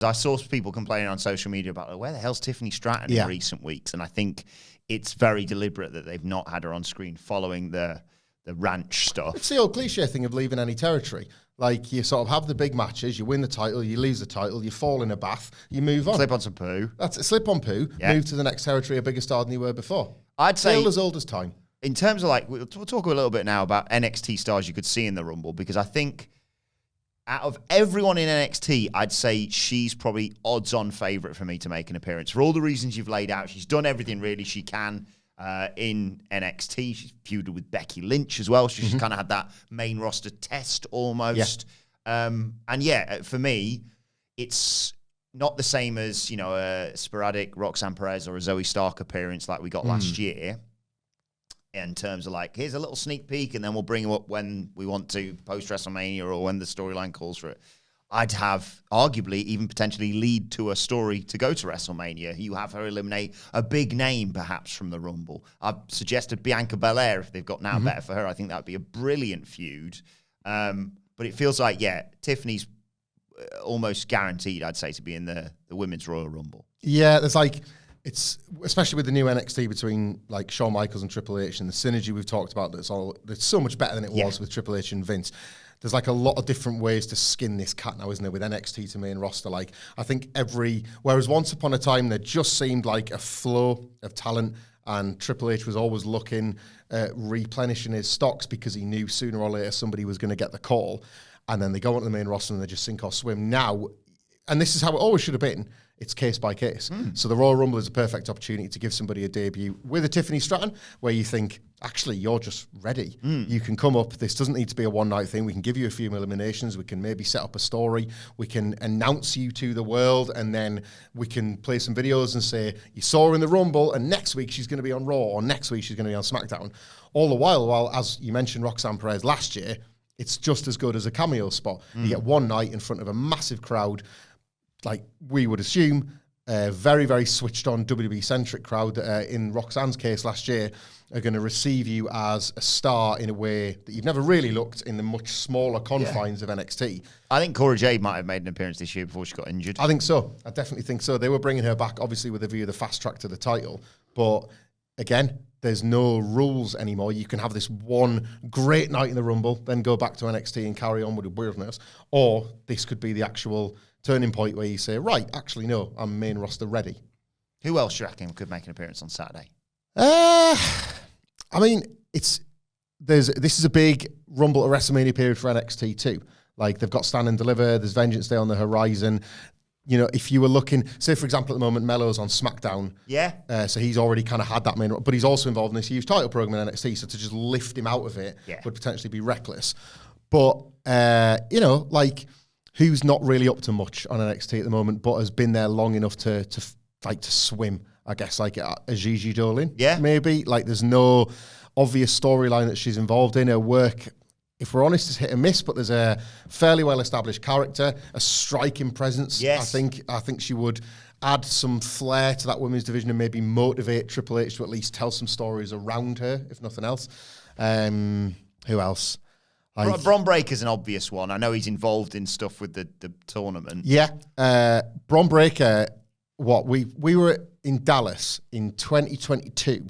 I saw people complaining on social media about where the hell's Tiffany Stratton in recent weeks, and I think it's very deliberate that they've not had her on screen following the ranch stuff. It's the old cliche thing of leaving any territory. Like, you sort of have the big matches, you win the title, you lose the title, you fall in a bath, you move on. Slip on some poo. That's a slip on poo, move to the next territory, a bigger star than you were before. I'd say... Still as old as time. In terms of, like, we'll talk a little bit now about NXT stars you could see in the Rumble, because I think out of everyone in NXT, I'd say she's probably odds-on favourite for me to make an appearance. For all the reasons you've laid out, she's done everything really she can in NXT. She's feuded with Becky Lynch as well. She's kind of had that main roster test almost. Yeah. For me, it's not the same as, a sporadic Roxanne Perez or a Zoe Stark appearance like we got last year. In terms of, like, here's a little sneak peek, and then we'll bring them up when we want to, post-WrestleMania or when the storyline calls for it. I'd have, arguably, even potentially lead to a story to go to WrestleMania. You have her eliminate a big name, perhaps, from the Rumble. I've suggested Bianca Belair, if they've got now better for her. I think that would be a brilliant feud. But it feels like, Tiffany's almost guaranteed, I'd say, to be in the Women's Royal Rumble. Yeah, there's like... It's especially with the new NXT between like Shawn Michaels and Triple H and the synergy we've talked about. That's so much better than it was with Triple H and Vince. There's like a lot of different ways to skin this cat now, isn't there? With NXT to main roster, like I think whereas once upon a time there just seemed like a flow of talent, and Triple H was always looking at replenishing his stocks because he knew sooner or later somebody was going to get the call, and then they go onto the main roster and they just sink or swim. Now, and this is how it always should have been. It's case by case. So the Royal Rumble is a perfect opportunity to give somebody a debut with a Tiffany Stratton where you think, actually, you're just ready. You can come up. This doesn't need to be a one-night thing. We can give you a few eliminations. We can maybe set up a story. We can announce you to the world, and then we can play some videos and say, you saw her in the Rumble, and next week she's going to be on Raw, or next week she's going to be on SmackDown. All the while, as you mentioned Roxanne Perez last year, it's just as good as a cameo spot. You get one night in front of a massive crowd, like we would assume, a very, very switched on WWE-centric crowd that, in Roxanne's case last year, are going to receive you as a star in a way that you've never really looked in the much smaller confines of NXT. I think Cora Jade might have made an appearance this year before she got injured. I think so. I definitely think so. They were bringing her back, obviously, with a view of the fast track to the title. But again, there's no rules anymore. You can have this one great night in the Rumble, then go back to NXT and carry on with the weirdness. Or this could be the actual turning point where you say, right, actually, no, I'm main roster ready. Who else do you reckon could make an appearance on Saturday? I mean, this is a big Rumble to WrestleMania period for NXT too. Like, they've got Stand and Deliver, there's Vengeance Day on the horizon. If you were looking, say, for example, at the moment, Melo's on SmackDown. Yeah. So he's already kind of had that main, but he's also involved in this huge title program in NXT, so to just lift him out of it would potentially be reckless. But, who's not really up to much on NXT at the moment, but has been there long enough to swim, I guess, like a Gigi Dolin. Yeah. Maybe. Like, there's no obvious storyline that she's involved in. Her work, if we're honest, is hit and miss, but there's a fairly well-established character, a striking presence. Yes. I think she would add some flair to that women's division and maybe motivate Triple H to at least tell some stories around her, if nothing else. Who else? Bron Breaker's an obvious one. I know he's involved in stuff with the tournament. Yeah. Bron Breakker, we were in Dallas in 2022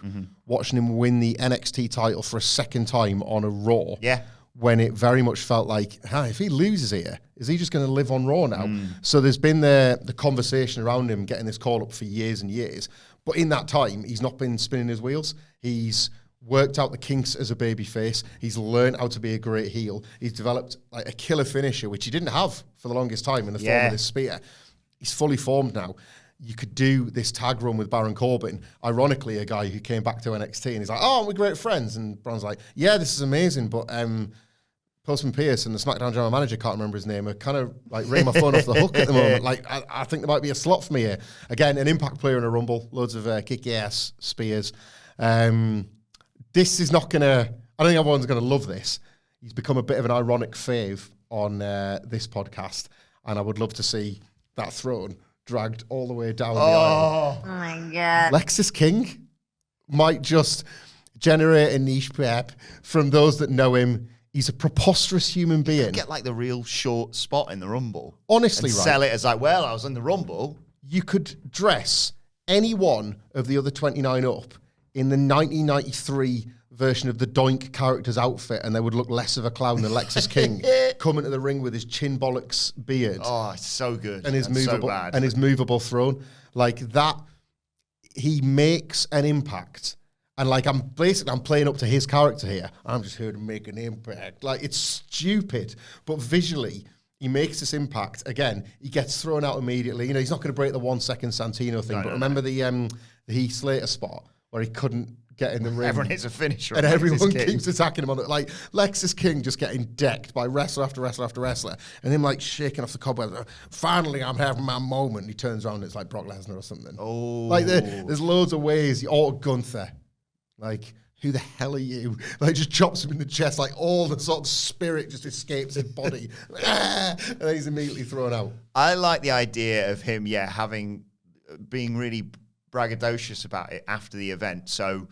watching him win the NXT title for a second time on a Raw. Yeah. When it very much felt like, if he loses here, is he just going to live on Raw now? So there's been the conversation around him getting this call up for years and years. But in that time, he's not been spinning his wheels. He's worked out the kinks as a babyface. He's learned how to be a great heel. He's developed like a killer finisher, which he didn't have for the longest time in the form of this spear. He's fully formed now. You could do this tag run with Baron Corbin. Ironically, a guy who came back to NXT and he's like, "Oh, we're great friends." And Braun's like, "Yeah, this is amazing, but Postman Pierce and the SmackDown general manager, can't remember his name, are kind of like ringing my phone off the hook at the moment. Like, I think there might be a slot for me here. Again, an Impact player in a Rumble, loads of kick-ass spears. This is not going to... I don't think everyone's going to love this. He's become a bit of an ironic fave on this podcast, and I would love to see that throne dragged all the way down the aisle. Oh, my God. Lexis King might just generate a niche prep from those that know him He's a preposterous human being. Get like the real short spot in the Rumble. Honestly, and right? Sell it as like, well, I was in the Rumble. You could dress any one of the other 29 up in the 1993 version of the Doink character's outfit, and they would look less of a clown than Lexus King coming to the ring with his chin bollocks beard. Oh, it's so good. And his movable throne. Like that, he makes an impact. And like I'm playing up to his character here. I'm just here to make an impact. Like it's stupid, but visually he makes this impact. Again, he gets thrown out immediately. You know, he's not going to break the 1 second Santino thing. But remember the Heath Slater spot where he couldn't get in the ring. Everyone hits a finisher. And everyone keeps attacking him on it. Like Lexus King just getting decked by wrestler after wrestler after wrestler. And him like shaking off the cobwebs. Finally, I'm having my moment. He turns around and it's like Brock Lesnar or something. Oh. Like there's loads of ways. Or Gunther. Like, who the hell are you? Like, just chops him in the chest. Like, all the sort of spirit just escapes his body. And then he's immediately thrown out. I like the idea of him, being really braggadocious about it after the event. So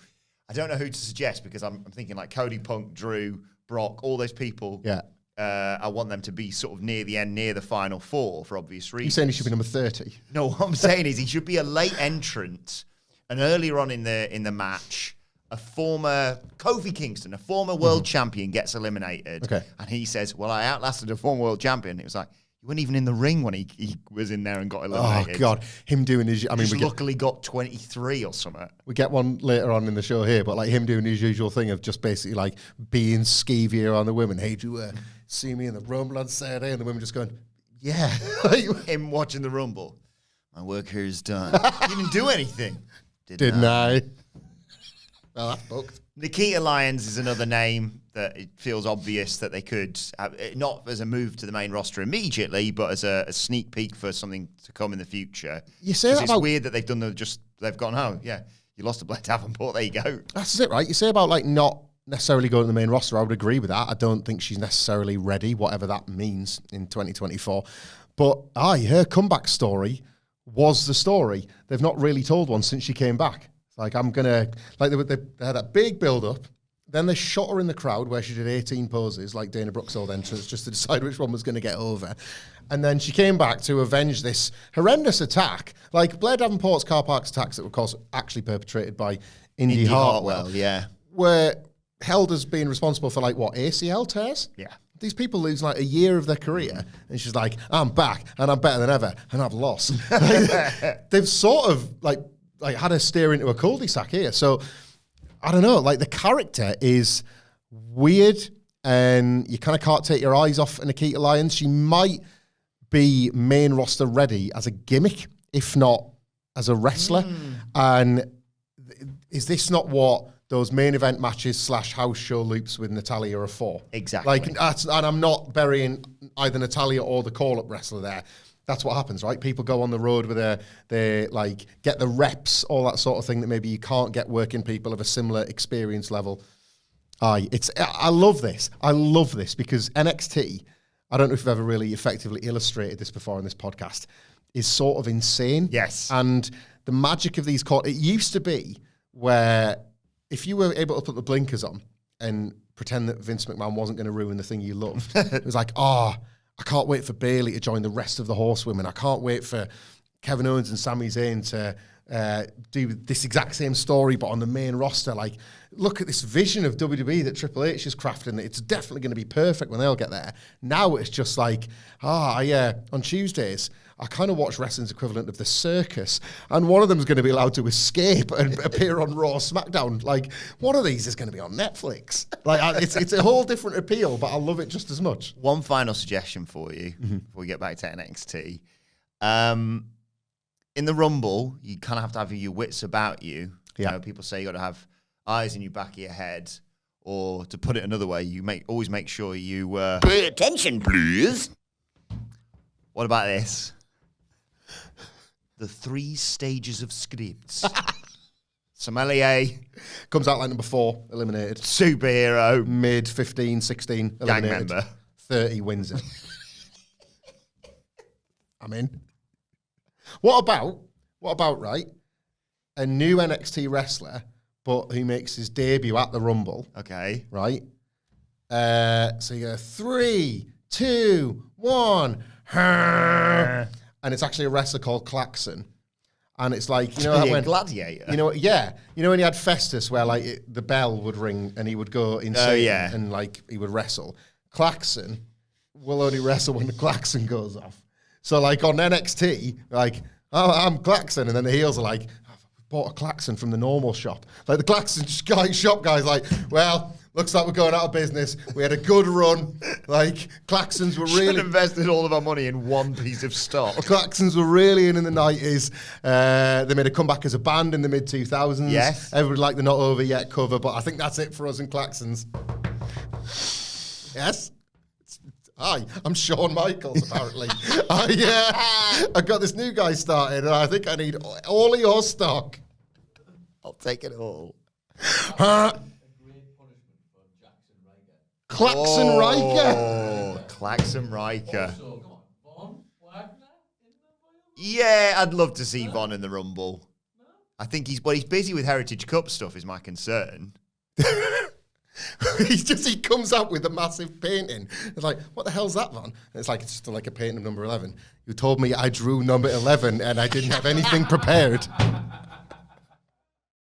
I don't know who to suggest because I'm thinking like Cody Punk, Drew, Brock, all those people. Yeah. I want them to be sort of near the end, near the final four for obvious reasons. You're saying he should be number 30? No, what I'm saying is he should be a late entrant. And earlier on in the match, a former Kofi Kingston, a former world champion, gets eliminated. Okay. And he says, well, I outlasted a former world champion. It was like, you weren't even in the ring when he was in there and got eliminated. Oh, God. Him doing his... I mean, He's luckily got 23 or something. We get one later on in the show here, but like him doing his usual thing of just basically like being skeevier on the women. Hey, do you see me in the Rumble on Saturday? And the women just going, yeah. Him watching the Rumble. My work here is done. You didn't do anything. Didn't I? Well, that's booked. Nikita Lyons is another name that it feels obvious that they could, not as a move to the main roster immediately, but as a sneak peek for something to come in the future. You say that it's weird that they've gone, oh, yeah, you lost to Blair Davenport, there you go. That's it, right? You say about like not necessarily going to the main roster, I would agree with that. I don't think she's necessarily ready, whatever that means in 2024. But her comeback story was the story. They've not really told one since she came back. Like, I'm going to... Like, they had that big build-up. Then they shot her in the crowd where she did 18 poses, like Dana Brooks' old entrance, just to decide which one was going to get over. And then she came back to avenge this horrendous attack. Like, Blair Davenport's car park attacks that were, of course, actually perpetrated by Indy Hartwell. Yeah. Were held as being responsible for, like, what, ACL tears? Yeah. These people lose, like, a year of their career. And she's like, I'm back, and I'm better than ever, and I've lost. They've sort of, like had her steer into a cul-de-sac here. So, I don't know, like the character is weird and you kind of can't take your eyes off Nikita Lyons. She might be main roster ready as a gimmick, if not as a wrestler. And is this not what those main event matches / house show loops with Natalya are for? Exactly. Like, and I'm not burying either Natalya or the call-up wrestler there. That's what happens, right? People go on the road with they like get the reps, all that sort of thing that maybe you can't get working people of a similar experience level. I love this. I love this because NXT, I don't know if you've ever really effectively illustrated this before on this podcast, is sort of insane. Yes. And the magic of these it used to be where if you were able to put the blinkers on and pretend that Vince McMahon wasn't going to ruin the thing you loved, it was like, I can't wait for Bayley to join the rest of the horsewomen. I can't wait for Kevin Owens and Sami Zayn to do this exact same story, but on the main roster. Like, look at this vision of WWE that Triple H is crafting. It's definitely going to be perfect when they'll get there. Now it's just like, on Tuesdays, I kind of watch wrestling's equivalent of the circus, and one of them is going to be allowed to escape and appear on Raw or SmackDown. Like, one of these is going to be on Netflix. Like, it's a whole different appeal, but I love it just as much. One final suggestion for you before we get back to NXT. In the Rumble, you kind of have to have your wits about you. Yeah. You know, people say you got to have eyes in your back of your head, or to put it another way, you always make sure you pay attention, please. What about this? The 3 stages of scripts. Sommelier. Comes out like number 4, eliminated. Superhero. Mid 15, 16, eliminated. Gang member. 30 wins it. I'm in. What about, right, a new NXT wrestler, but who makes his debut at the Rumble. Okay. Right? So you go 3, 2, 1, and it's actually a wrestler called Klaxon. And it's like, you know, when Gladiator. You know, yeah. You know when you had Festus, where like the bell would ring and he would go insane and like he would wrestle. Klaxon will only wrestle when the klaxon goes off. So like on NXT, like I'm Klaxon, and then the heels are like, I've bought a klaxon from the normal shop. Like the klaxon shop guy's like, well, looks like we're going out of business. We had a good run. Like, klaxons were really... invested all of our money in one piece of stock. Klaxons were really in the 90s. They made a comeback as a band in the mid-2000s. Yes. Everybody liked the Not Over Yet cover, but I think that's it for us in Klaxons. Yes? Hi, I'm Shawn Michaels, apparently. I got this new guy started, and I think I need all of your stock. I'll take it all. Klaxon Riker. Oh, Klaxon Riker. Also, come on, Von Wagner in the Royal? Yeah, I'd love to see Von in the Rumble. I think he's busy with Heritage Cup stuff is my concern. He comes out with a massive painting. It's like, what the hell's that, Von? And it's like, it's just like a painting of number 11. You told me I drew number 11 and I didn't have anything prepared.